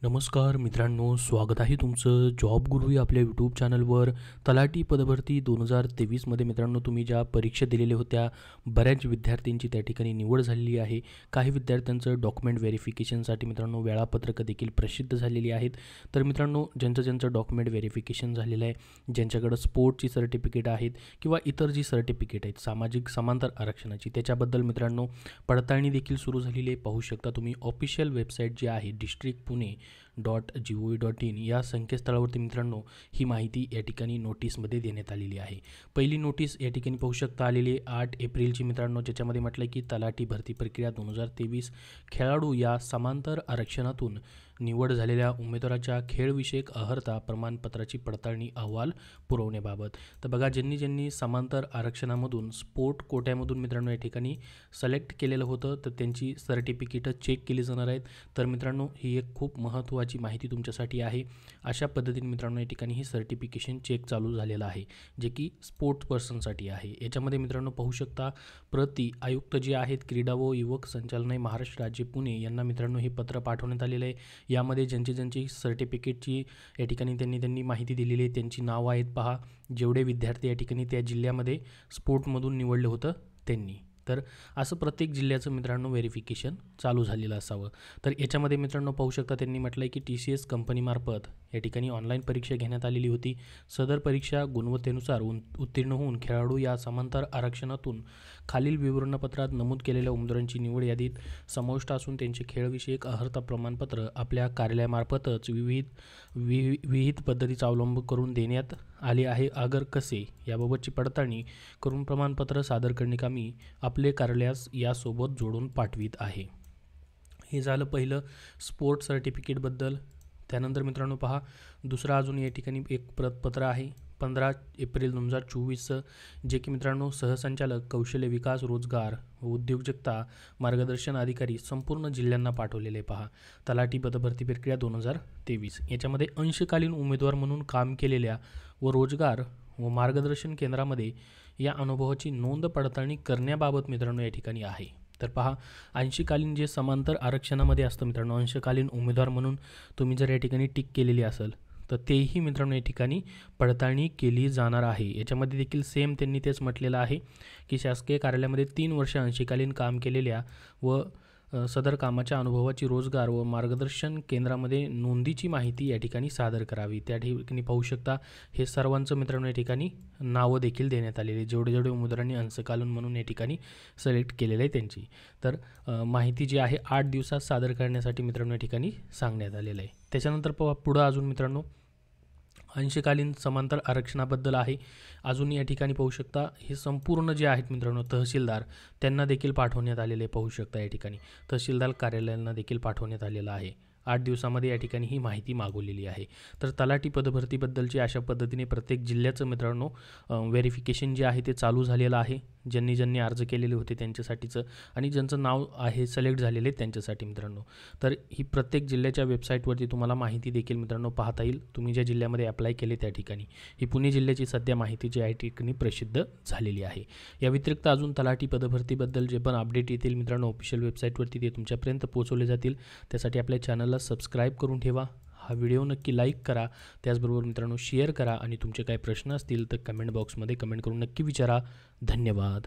नमस्कार मित्रांनो, स्वागत आहे तुमचं जॉब गुरु या आपल्या यूट्यूब चॅनलवर. तलाठी पदभरती 2023मध्ये मित्रांनो तुम्ही ज्या परीक्षा दिलेल्या होत्या, बऱ्याच विद्यार्थ्यांची त्या ठिकाणी निवड झालेली आहे. काही विद्यार्थ्यांचं डॉक्युमेंट व्हेरिफिकेशनसाठी मित्रांनो वेळापत्रकं देखील प्रसिद्ध झालेली आहेत. तर मित्रांनो ज्यांचं डॉक्युमेंट व्हेरिफिकेशन झालेलं आहे, ज्यांच्याकडं स्पोर्टची सर्टिफिकेट आहेत किंवा इतर जी सर्टिफिकेट आहेत सामाजिक समांतर आरक्षणाची, त्याच्याबद्दल मित्रांनो पडताळणी देखील सुरू झालेली आहे. पाहू शकता तुम्ही ऑफिशियल वेबसाईट जी आहे districtpune.gov.in या संकेतस्थळावरती मित्रांनो ही माहिती या ठिकाणी नोटीसमध्ये देण्यात आलेली आहे. पहिली नोटीस या ठिकाणी पाहू शकता आलेली आहे 8 एप्रिलची मित्रांनो, ज्याच्यामध्ये म्हटलं की तलाठी भरती प्रक्रिया 2023 खेळाडू या समांतर आरक्षणातून निवड झालेल्या उमेदवाराच्या खेळविषयक अर्हता प्रमाणपत्राची पडताळणी अहवाल पुरवण्याबाबत. तर बघा, ज्यांनी समांतर आरक्षणामधून स्पोर्ट कोट्यामधून मित्रांनो या ठिकाणी सिलेक्ट केलेलं होतं, तर त्यांची सर्टिफिकेटं चेक केली जाणार आहेत. तर मित्रांनो ही एक खूप महत्त्वाची माहिती तुमच्यासाठी आहे. अशा पद्धतीने मित्रांनो या ठिकाणी ही सर्टिफिकेशन चेक चालू झालेलं आहे, जे की स्पोर्ट्स पर्सनसाठी आहे. याच्यामध्ये मित्रांनो पाहू शकता प्रति आयुक्त जे आहेत क्रीडा व युवक संचालनालय महाराष्ट्र राज्य पुणे यांना मित्रांनो हे पत्र पाठवण्यात आलेलं आहे. यामध्ये ज्यांची सर्टिफिकेटची या ठिकाणी त्यांनी माहिती दिलेली आहे, त्यांची नावं आहेत पहा. जेवढे विद्यार्थी या ठिकाणी त्या जिल्ह्यामध्ये स्पोर्टमधून निवडलं होतं त्यांनी. तर असं प्रत्येक जिल्ह्याचं मित्रांनो व्हेरिफिकेशन चालू झालेलं असावं. तर याच्यामध्ये मित्रांनो पाहू शकता त्यांनी म्हटलं आहे की TCS कंपनीमार्फत या ठिकाणी ऑनलाईन परीक्षा घेण्यात आलेली होती. सदर परीक्षा गुणवत्तेनुसार उत्तीर्ण होऊन खेळाडू या समांतर आरक्षणातून खालील विवरणपत्रात नमूद केलेल्या उमेदवारांची निवड यादीत समाविष्ट असून त्यांचे खेळविषयक अर्हता प्रमाणपत्र आपल्या कार्यालयामार्फतच विविध पद्धतीचा अवलंब करून देण्यात आले आहे. अगर कसे याबाबतची पडताळणी करून प्रमाणपत्र सादर करण्याकामी आपले कार्यालयास यासोबत जोडून पाठवित आहे. हे झालं पहिलं स्पोर्ट सर्टिफिकेटबद्दल. त्यानंतर मित्रांनो पहा, दुसरा अजून या ठिकाणी एक पत्र आहे 15 एप्रिल 2024चं, जे की मित्रांनो सहसंचालक कौशल्य विकास रोजगार व उद्योजकता मार्गदर्शन अधिकारी संपूर्ण जिल्ह्यांना पाठवलेले. पहा, तलाठी पदभरती प्रक्रिया 2023 याच्यामध्ये अंशकालीन उमेदवार म्हणून काम केलेल्या व रोजगार व मार्गदर्शन केंद्रामध्ये या अनुभवाची नोंद पडताळणी करण्याबाबत मित्रांनो या ठिकाणी आहे. तर पहा, अंशकालीन जे समांतर आरक्षणामध्ये असतं मित्रांनो, अंशकालीन उमेदवार म्हणून तुम्ही जर या ठिकाणी टिक केलेली असेल तर तेही मित्रांनो या ठिकाणी पडताळणी केली जाणार आहे. याच्यामध्ये देखील सेम त्यांनी तेच म्हटलेलं आहे की शासकीय कार्यालयामध्ये 3 वर्ष अंशकालीन काम केलेल्या व सदर कामाच्या अनुभवाची रोजगार व मार्गदर्शन केंद्रामध्ये नोंदीची माहिती या ठिकाणी सादर करावी. त्या ठिकाणी पाहू शकता हे सर्वांचं मित्रांनो या ठिकाणी नावं देखील देण्यात आलेली, जेवढे उमेदवारांनी अंशकालीन म्हणून या ठिकाणी सिलेक्ट केलेलं आहे त्यांची. तर माहिती जी आहे 8 दिवसात सादर करण्यासाठी मित्रांनो या ठिकाणी सांगण्यात आलेलं आहे. त्याच्यानंतर पुढं अजून मित्रांनो अंशकालीन समांतर आरक्षणाबद्दल आहे. अजून या ठिकाणी पाहू शकता हे संपूर्ण जे आहेत मित्रांनो तहसीलदार त्यांना देखील पाठवण्यात आलेले पाहू शकता. या ठिकाणी तहसीलदार कार्यालयांना देखील पाठवण्यात आलेलं आहे. 8 दिवसामध्ये या ठिकाणी ही माहिती मागवलेली आहे. तर तलाठी पदभरतीबद्दलची अशा पद्धतीने प्रत्येक जिल्ह्याचं मित्रांनो व्हेरिफिकेशन जे आहे ते चालू झालेलं आहे. ज्यांनी अर्ज केलेले होते त्यांच्यासाठीचं आणि ज्यांचं नाव आहे सिलेक्ट झालेले त्यांच्यासाठी मित्रांनो. तर ही प्रत्येक जिल्ह्याच्या वेबसाईटवरती तुम्हाला माहिती देखील मित्रांनो पाहता येईल. तुम्ही ज्या जिल्ह्यामध्ये अप्लाय केले त्या ठिकाणी ही पुणे जिल्ह्याची सध्या माहिती जी आहे ठिकाणी प्रसिद्ध झालेली आहे. या व्यतिरिक्त अजून तलाठी पदभरतीबद्दल जे पण अपडेट येतील मित्रांनो ऑफिशियल वेबसाईटवरती ते तुमच्यापर्यंत पोहोचवले जातील. त्यासाठी आपल्या चॅनलला सबस्क्राईब करून ठेवा. हा व्हिडिओ नक्की लाईक करा. त्याचबरोबर मित्रांनो शेअर करा आणि तुमचे काही प्रश्न असतील तर कमेंट बॉक्समध्ये कमेंट करून नक्की विचारा. धन्यवाद.